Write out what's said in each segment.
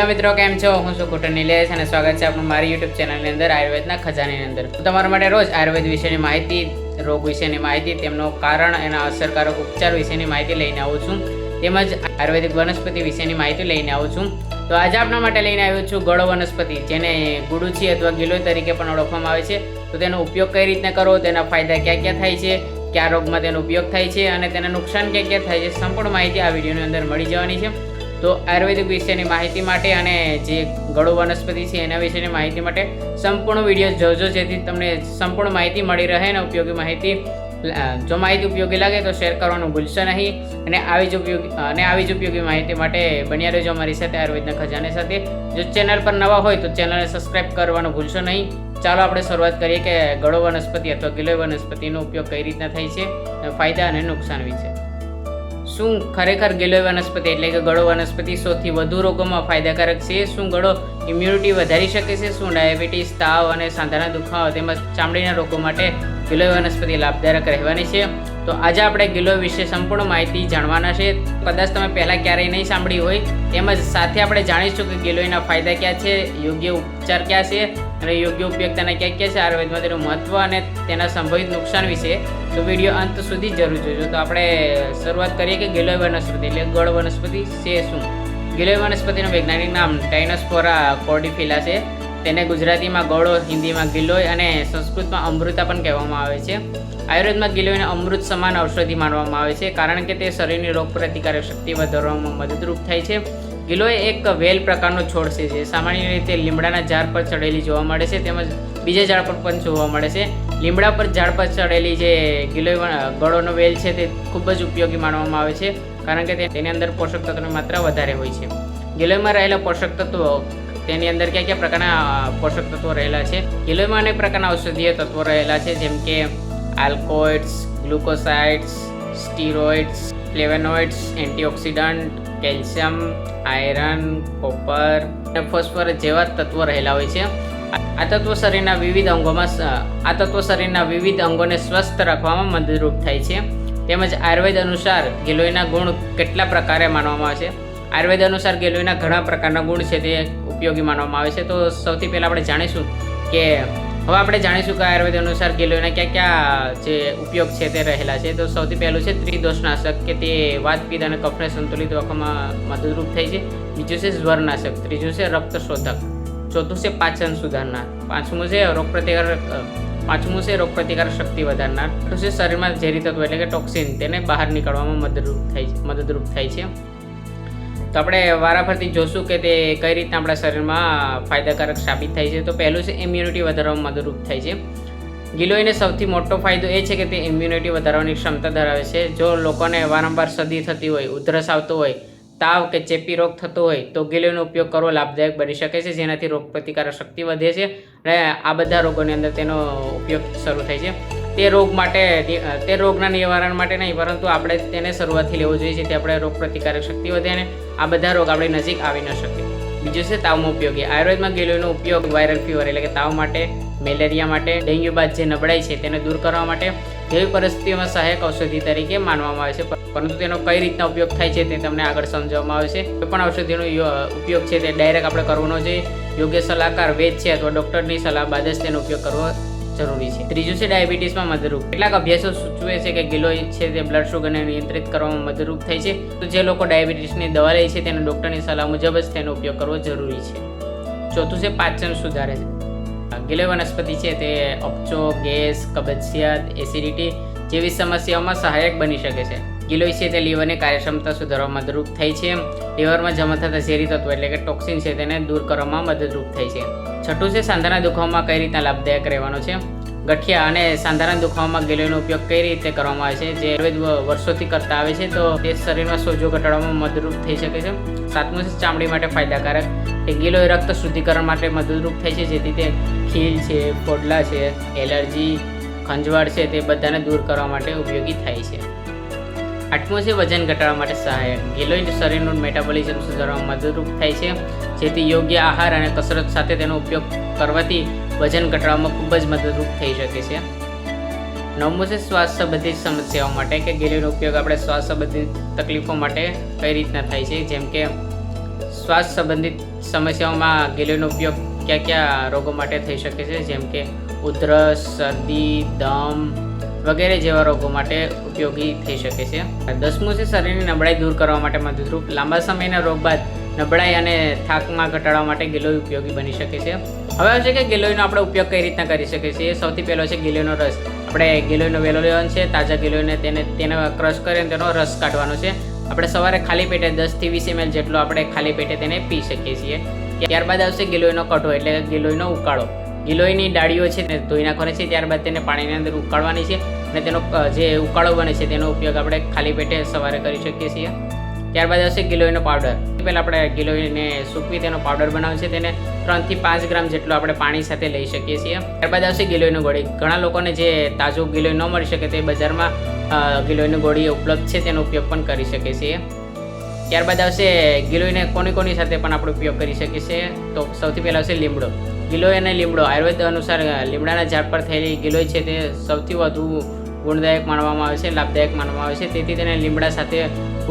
Hello મિત્રો, કેમ છો? હું છું કુટુંબ નિલેશ અને સ્વાગત છે આપનું મારી યુટ્યુબ ચેનલની અંદર આયુર્વેદના ખજાનાની અંદર. હું તમારા માટે રોજ આયુર્વેદ વિશેની માહિતી, રોગ વિશેની માહિતી, તેમનું કારણ, એના અસરકારક ઉપચાર વિશેની માહિતી લઈને આવું છું. તેમજ આયુર્વેદિક વનસ્પતિ વિશેની માહિતી લઈને આવું છું. તો આજે આપણા માટે લઈને આવ્યો છું ગળો વનસ્પતિ, જેને ગુડુચી અથવા ગિલોય તરીકે પણ ઓળખવામાં આવે છે. તો તેનો ઉપયોગ કઈ રીતના કરવો, તેના ફાયદા ક્યાં ક્યાં થાય છે, કયા રોગમાં તેનો ઉપયોગ થાય છે અને તેના નુકસાન ક્યાં ક્યાં થાય છે, સંપૂર્ણ માહિતી આ વિડીયોની અંદર મળી જવાની છે. તો આયુર્વેદિક વિશેની માહિતી માટે અને જે ગળો વનસ્પતિ છે એના વિશેની માહિતી માટે સંપૂર્ણ વિડીયો જોજો, જેથી તમને સંપૂર્ણ માહિતી મળી રહે અને ઉપયોગી માહિતી. જો માહિતી ઉપયોગી લાગે તો શેર કરવાનું ભૂલશો નહીં અને આવી જ ઉપયોગી માહિતી માટે બન્યા રહેજો અમારી સાથે આયુર્વેદના ખજાના સાથે. જો ચેનલ પર નવા હોય તો ચેનલને સબસ્ક્રાઈબ કરવાનું ભૂલશો નહીં. ચાલો આપણે શરૂઆત કરીએ કે ગળો વનસ્પતિ અથવા ગિલોય વનસ્પતિનો ઉપયોગ કઈ રીતના થાય છે, ફાયદા અને નુકસાન વિશે. શું ખરેખર ગિલોય વનસ્પતિ એટલે કે ગળો વનસ્પતિ સૌથી વધુ રોગોમાં ફાયદાકારક છે? શું ગળો ઇમ્યુનિટી વધારી શકે છે? શું ડાયાબિટીસ, તાવ અને સાંધાના દુખાવા તેમજ ચામડીના રોગો માટે ગિલોય વનસ્પતિ લાભદાયક રહેવાની છે? તો આજે આપણે ગિલોય વિશે સંપૂર્ણ માહિતી જાણવાના છે. કદાચ તમે પહેલાં ક્યારેય નહીં સાંભળી હોય, તેમજ સાથે આપણે જાણીશું કે ગિલોયના ફાયદા ક્યાં છે, યોગ્ય ઉપચાર ક્યાં છે અને યોગ્ય ઉપયોગતાના ક્યાં ક્યાં છે, આયુર્વેદમાં તેનું મહત્વ અને તેના સંભવિત નુકસાન વિશે. તો વિડીયો અંત સુધી જરૂર જોજો. તો આપણે શરૂઆત કરીએ કે ગિલોય વનસ્પતિ એટલે ગળ વનસ્પતિ છે શું. ગિલોય વનસ્પતિનું વૈજ્ઞાનિક નામ ટાઇનોસ્પોરા કોર્ડીફિલા છે. તેને ગુજરાતીમાં ગળો, હિન્દીમાં ગિલોય અને સંસ્કૃતમાં અમૃતા પણ કહેવામાં આવે છે. આયુર્વેદમાં ગિલોયને અમૃત સમાન ઔષધિ માનવામાં આવે છે, કારણ કે તે શરીરની રોગપ્રતિકારક શક્તિ વધારવામાં મદદરૂપ થાય છે. ગિલોય એક વેલ પ્રકારનો છોડ છે, જે સામાન્ય રીતે લીમડાના ઝાડ પર ચડેલી જોવા મળે છે, તેમજ બીજા ઝાડ પર પણ જોવા મળે છે. લીમડા પર ઝાડ પર ચડેલી જે ગળોનો વેલ છે તે ખૂબ જ ઉપયોગી માનવામાં આવે છે, કારણ કે તેની અંદર પોષક તત્વોની માત્રા વધારે હોય છે. ગિલોયમાં રહેલા પોષક તત્વો, તેની અંદર કયા કયા પ્રકારના પોષક તત્વો રહેલા છે? ગિલોયમાં અનેક પ્રકારના ઔષધીય તત્વો રહેલા છે, જેમ કે alkaloids, glucosides, steroids, flavonoids, antioxidant, calcium, iron, copper અને ફોસ્ફરસ જેવા તત્વો રહેલા હોય છે. આ તત્વો શરીરના વિવિધ અંગોને સ્વસ્થ રાખવામાં મદદરૂપ થાય છે. તેમજ આયુર્વેદ અનુસાર ગિલોયના ગુણ કેટલા પ્રકારે માનવામાં આવે છે? આયુર્વેદ અનુસાર ગિલોયના ઘણા પ્રકારના ગુણ છે તે ઉપયોગી માનવામાં આવે છે. તો સૌથી પહેલાં આપણે જાણીશું કે આયુર્વેદ અનુસાર ગિલોયના ક્યાં ક્યાં જે ઉપયોગ છે તે રહેલા છે. તો સૌથી પહેલું છે ત્રિદોષનાશક, કે તે વાત, પિત્ત અને કફને સંતુલિત રાખવામાં મદદરૂપ થાય છે. બીજું છે જ્વરનાશક, ત્રીજું છે રક્તશોધક, ચોથું છે પાચન સુધારનાર, પાંચમું છે રોગપ્રતિકારક શક્તિ વધારનાર, છઠ્ઠું છે શરીરમાં ઝેરી તત્વો એટલે કે ટોક્સિન, તેને બહાર નીકળવામાં મદદરૂપ થાય છે. તો આપણે વારાફરતી જોશું કે તે કઈ રીતના આપણા શરીરમાં ફાયદાકારક સાબિત થાય છે. તો પહેલું છે ઇમ્યુનિટી વધારવામાં મદદરૂપ થાય છે. ગિલોયને સૌથી મોટો ફાયદો એ છે કે તે ઇમ્યુનિટી વધારવાની ક્ષમતા ધરાવે છે. જો લોકોને વારંવાર શરદી થતી હોય, ઉધરસ આવતો હોય, તાવ કે ચેપી રોગ થતો હોય તો ગિલોયનો ઉપયોગ કરવો લાભદાયક બની શકે છે, જેનાથી રોગપ્રતિકારક શક્તિ વધે છે અને આ બધા રોગોની અંદર તેનો ઉપયોગ શરૂ થાય છે. તે રોગના નિવારણ માટે નહીં, પરંતુ આપણે તેને શરૂઆતથી લેવો જોઈએ, જેથી આપણે રોગપ્રતિકારક શક્તિ વધે અને આ બધા રોગ આપણી નજીક આવી ન શકે. બીજું છે તાવમાં ઉપયોગી. આયુર્વેદમાં ગિલોયનો ઉપયોગ વાયરલ ફીવર એટલે કે તાવ માટે, મેલેરિયા માટે, ડેન્ગ્યુ બાદ જે નબળાઈ છે તેને દૂર કરવા માટે જેવી પરિસ્થિતિઓમાં સહાયક ઔષધિ તરીકે માનવામાં આવે છે. પરંતુ તેનો કઈ રીતના ઉપયોગ થાય છે તે તમને આગળ સમજાવવામાં આવે છે. કોઈ પણ ઔષધિનો ઉપયોગ છે તે ડાયરેક્ટ આપણે કરવો ન જોઈએ. યોગ્ય સલાહકાર, વેદ છે અથવા ડૉક્ટરની સલાહ બાદ જ તેનો ઉપયોગ કરવો જરૂરી છે. ત્રીજું છે ડાયાબિટીસમાં મદદરૂપ. કેટલાક અભ્યાસો સૂચવે છે કે ગિલોય છે તે બ્લડ શુગરને નિયંત્રિત કરવામાં મદદરૂપ થાય છે. તો જે લોકો ડાયાબિટીસની દવા લે છે તેને ડૉક્ટરની સલાહ મુજબ જ તેનો ઉપયોગ કરવો જરૂરી છે. ચોથું છે પાચન સુધારે છે. ગિલોય વનસ્પતિ છે તે અપચો, ગેસ, કબજિયાત, એસિડિટી જેવી સમસ્યાઓમાં સહાયક બની શકે છે. ગિલોય છે તે લીવરની કાર્યક્ષમતા સુધારવામાં મદદરૂપ થાય છે. લીવરમાં જમા થતા ઝેરી તત્વો એટલે કે ટોક્સિન છે તેને દૂર કરવામાં મદદરૂપ થાય છે. છઠ્ઠું છે સાંધાના દુખાવામાં કઈ રીતના લાભદાયક રહેવાનો છે. ગઠિયા અને સાંધાના દુખાવામાં ગિલોયનો ઉપયોગ કઈ રીતે કરવામાં આવે છે, જે આયુર્વેદ વર્ષોથી કરતા આવે છે, તો તે શરીરમાં સોજો ઘટાડવામાં મદદરૂપ થઈ શકે છે. સાતમું છે ચામડી માટે ફાયદાકારક. એ ગિલોય રક્ત શુદ્ધિકરણ માટે મદદરૂપ થાય છે, જેથી તે ખીલ છે, ફોડલા છે, એલર્જી, ખંજવાળ છે તે બધાને દૂર કરવા માટે ઉપયોગી થાય છે. આઠમું છે વજન ઘટાડવા માટે સહાયક. ગિલોય શરીરનું મેટાબોલિઝમ સુધારવામાં મદદરૂપ થાય છે, જેથી યોગ્ય આહાર અને કસરત સાથે તેનો ઉપયોગ કરવાથી વજન ઘટાડવામાં ખૂબ જ મદદરૂપ થઈ શકે છે. નવમું છે શ્વાસ સંબંધિત સમસ્યાઓ માટે, કે ગિલોયનો ઉપયોગ આપણે શ્વાસ સંબંધિત તકલીફો માટે કઈ રીતના થાય છે, જેમ કે શ્વાસ સંબંધિત સમસ્યાઓમાં ગિલોયનો ઉપયોગ કયા રોગો માટે થઈ શકે છે, જેમ કે ઉધરસ, શરદી, દમ વગેરે જેવા રોગો માટે ઉપયોગી થઈ શકે છે. 10મું છે શરીરની નબળાઈ દૂર કરવા માટે મદદરૂપ. લાંબા સમયના રોગ બાદ નબળાઈ અને થાકમાં ઘટાડવા માટે ગિલોય ઉપયોગી બની શકે છે. હવે છે કે ગિલોયનો આપણે ઉપયોગ કઈ રીતના કરી શકીએ છીએ. સૌથી પહેલો છે ગિલોયનો રસ. આપણે ગિલોયનો વેલો લેવાનો છે, તાજા ગિલોયને તેને ક્રશ કરીને તેનો રસ કાઢવાનો છે. આપણે સવારે ખાલી પેટે 10 થી 20 ml જેટલો આપણે ખાલી પેટે તેને પી શકીએ છીએ. ત્યારબાદ આવશે ગિલોયનો કઢો એટલે ગિલોયનો ઉકાળો. ગિલોયની ડાળીઓ છે તે ધોઈ નાખવાની છે, ત્યારબાદ તેને પાણીની અંદર ઉકાળવાની છે અને તેનો જે ઉકાળો બને છે તેનો ઉપયોગ આપણે ખાલી પેટે સવારે કરી શકીએ છીએ. ત્યારબાદ આવશે ગિલોયનો પાવડર. પહેલાં આપણે ગિલોયને સૂકવી તેનો પાવડર બનાવે છે, તેને 3 થી 5 ગ્રામ જેટલો આપણે પાણી સાથે લઈ શકીએ છીએ. ત્યારબાદ આવશે ગિલોયનો ગોળી. ઘણા લોકોને જે તાજો ગિલોય ન મળી શકે તે બજારમાં ગિલોયની ગોળી ઉપલબ્ધ છે, તેનો ઉપયોગ પણ કરી શકીએ છીએ. ત્યારબાદ આવશે ગિલોયને કોની સાથે પણ આપણે ઉપયોગ કરી શકીએ છીએ. તો સૌથી પહેલાં આવશે લીમડો. ગિલોય અને લીમડો. આયુર્વેદ અનુસાર લીમડાના ઝાડ પર થયેલી ગિલોય છે તે સૌથી વધુ ગુણદાયક માનવામાં આવે છે, લાભદાયક માનવામાં આવે છે, તેથી તેને લીમડા સાથે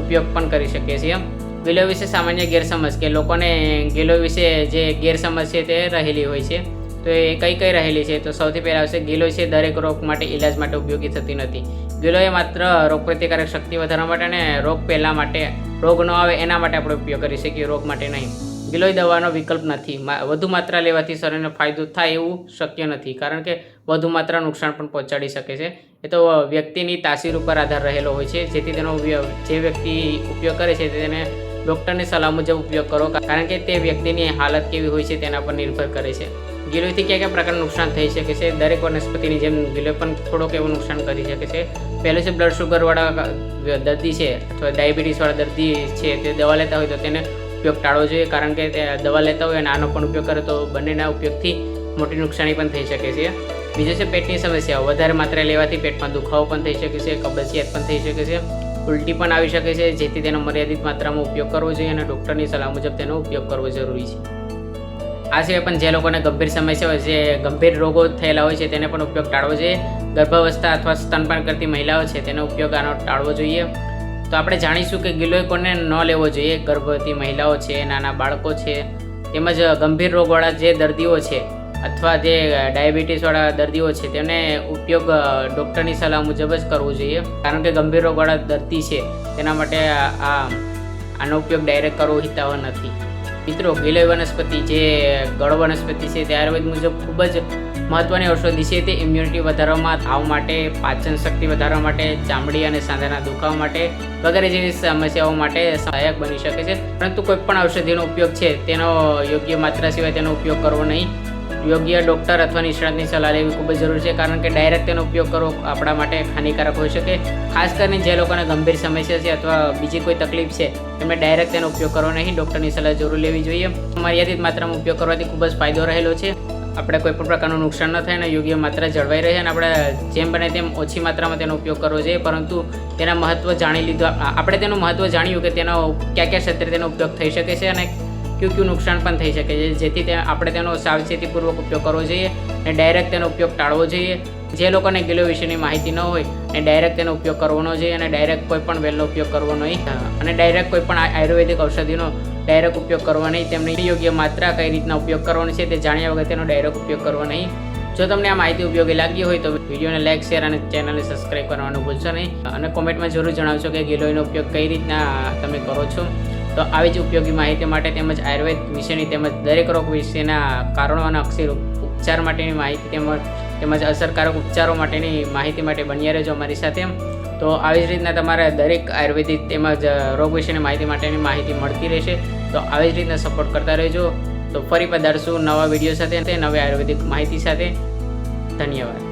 ઉપયોગ પણ કરી શકીએ છીએ. ગિલોય વિશે સામાન્ય ગેરસમજ કે લોકોને ગિલોય વિશે જે ગેરસમજ છે તે રહેલી હોય છે, તો એ કઈ રહેલી છે. તો સૌથી પહેલાં આવશે ગિલોય છે દરેક રોગ માટે ઇલાજ માટે ઉપયોગી થતી નથી. ગિલોય માત્ર રોગપ્રતિકારક શક્તિ વધારવા માટે અને રોગ પહેલાં માટે, રોગ ન આવે એના માટે આપણે ઉપયોગ કરી શકીએ, રોગ માટે નહીં. ગિલોય દવાનો વિકલ્પ નથી. વધુ માત્રા લેવાથી શરીરને ફાયદો થાય એવું શક્ય નથી, કારણ કે વધુ માત્રા નુકસાન પણ પહોંચાડી શકે છે. એ તો વ્યક્તિની તાસીર ઉપર આધાર રહેલો હોય છે, જેથી તેનો જે વ્યક્તિ ઉપયોગ કરે છે તેને ડૉક્ટરની સલાહ મુજબ ઉપયોગ કરો, કારણ કે તે વ્યક્તિની હાલત કેવી હોય છે તેના પર નિર્ભર કરે છે. ગિલોયથી કયા પ્રકારનું નુકસાન થઈ શકે છે. દરેક વનસ્પતિની જેમ ગિલોય પણ થોડોક એવું નુકસાન કરી શકે છે. પહેલું છે બ્લડ શુગરવાળા દર્દી છે અથવા ડાયાબિટીસવાળા દર્દી છે, તે દવા લેતા હોય તો તેને ઉપયોગ ટાળવો જોઈએ, કારણ કે તે દવા લેતા હોય અને આનો પણ ઉપયોગ કરે તો બંનેના ઉપયોગથી મોટી નુકસાની પણ થઈ શકે છે. બીજું છે પેટની સમસ્યાઓ. વધારે માત્રા લેવાથી પેટમાં દુખાવો પણ થઈ શકે છે, કબજિયાત પણ થઈ શકે છે, ઉલટી પણ આવી શકે છે, જેથી તેનો મર્યાદિત માત્રામાં ઉપયોગ કરવો જોઈએ અને ડૉક્ટરની સલાહ મુજબ તેનો ઉપયોગ કરવો જરૂરી છે. આ સિવાય પણ જે લોકોને ગંભીર સમસ્યા હોય, જે ગંભીર રોગો થયેલા હોય છે, તેને પણ ઉપયોગ ટાળવો જોઈએ. ગર્ભાવસ્થા અથવા સ્તનપાન કરતી મહિલાઓ છે તેનો ઉપયોગ આનો ટાળવો જોઈએ. તો આપણે જાણીશું કે ગિલોય કોને ન લેવો જોઈએ. ગર્ભવતી મહિલાઓ છે, નાના બાળકો છે, તેમજ ગંભીર રોગવાળા જે દર્દીઓ છે અથવા જે ડાયાબિટીસવાળા દર્દીઓ છે તેને ઉપયોગ ડૉક્ટરની સલાહ મુજબ જ કરવો જોઈએ, કારણ કે ગંભીર રોગવાળા દર્દી છે તેના માટે આનો ઉપયોગ ડાયરેક્ટ કરવો હિતાવહ નથી. મિત્રો, ગિલોય વનસ્પતિ જે ગળ વનસ્પતિ છે તે આયુર્વેદ મુજબ ખૂબ જ મહત્ત્વની ઔષધિ છે. તે ઇમ્યુનિટી વધારવામાં, તાવ માટે, પાચન શક્તિ વધારવા માટે, ચામડી અને સાંધાના દુખાવા માટે વગેરે જેવી સમસ્યાઓ માટે સહાયક બની શકે છે. પરંતુ કોઈ પણ ઔષધિનો ઉપયોગ છે તેનો યોગ્ય માત્રા સિવાય તેનો ઉપયોગ કરવો નહીં. યોગ્ય ડૉક્ટર અથવા નિષ્ણાતની સલાહ લેવી ખૂબ જ જરૂરી છે, કારણ કે ડાયરેક્ટ તેનો ઉપયોગ કરવો આપણા માટે હાનિકારક હોઈ શકે. ખાસ કરીને જે લોકોને ગંભીર સમસ્યા છે અથવા બીજી કોઈ તકલીફ છે તેમને ડાયરેક્ટ તેનો ઉપયોગ કરવો નહીં, ડૉક્ટરની સલાહ જરૂર લેવી જોઈએ. મર્યાદિત માત્રામાં ઉપયોગ કરવાથી ખૂબ જ ફાયદો રહેલો છે. આપણે કોઈ પણ પ્રકારનું નુકસાન ન થાય અને યોગ્ય માત્રા જળવાઈ રહે, અને આપણે જેમ બને તેમ ઓછી માત્રામાં તેનો ઉપયોગ કરવો જોઈએ. પરંતુ તેના મહત્ત્વ જાણી લીધું, આપણે તેનું મહત્ત્વ જાણ્યું કે તેનો કયા ક્ષેત્રે તેનો ઉપયોગ થઈ શકે છે અને કયું નુકસાન પણ થઈ શકે છે, જેથી આપણે તેનો સાવચેતીપૂર્વક ઉપયોગ કરવો જોઈએ અને ડાયરેક્ટ તેનો ઉપયોગ ટાળવો જોઈએ. જે લોકોને ગિલોય વિશેની માહિતી ન હોય અને ડાયરેક્ટ તેનો ઉપયોગ કરવો ન જોઈએ અને ડાયરેક્ટ કોઈ પણ વેલનો ઉપયોગ કરવો નહીં અને ડાયરેક્ટ કોઈ પણ આયુર્વેદિક ઔષધિનો ડાયરેક્ટ ઉપયોગ કરવો નહીં. તેમની યોગ્ય માત્રા કઈ રીતના ઉપયોગ કરવાનો છે તે જાણ્યા વગર તેનો ડાયરેક્ટ ઉપયોગ કરવો નહીં. જો તમને આ માહિતી ઉપયોગી લાગી હોય તો વિડીયોને લાઇક, શેર અને ચેનલને સબસ્ક્રાઈબ કરવાનું ભૂલશો નહીં. અને કોમેન્ટમાં જરૂર જણાવશો કે ગિલોયનો ઉપયોગ કઈ રીતના તમે કરો છો. તો આવી જ ઉપયોગી માહિતી માટે તેમજ આયુર્વેદ વિશેની તેમજ દરેક રોગ વિશેના કારણો અને અક્ષર ઉપચાર માટેની માહિતી તેમજ અસરકારક ઉપચારો માટેની માહિતી માટે બન્યા રહેજો અમારી સાથે. તો આવી જ રીતના તમારે દરેક આયુર્વેદિક તેમજ રોગ વિશેની માહિતી માટેની માહિતી મળતી રહેશે. તો આવી જ રીતના સપોર્ટ કરતા રહેજો. તો ફરી પધારશું નવા વિડીયો સાથે, નવી આયુર્વેદિક માહિતી સાથે. ધન્યવાદ.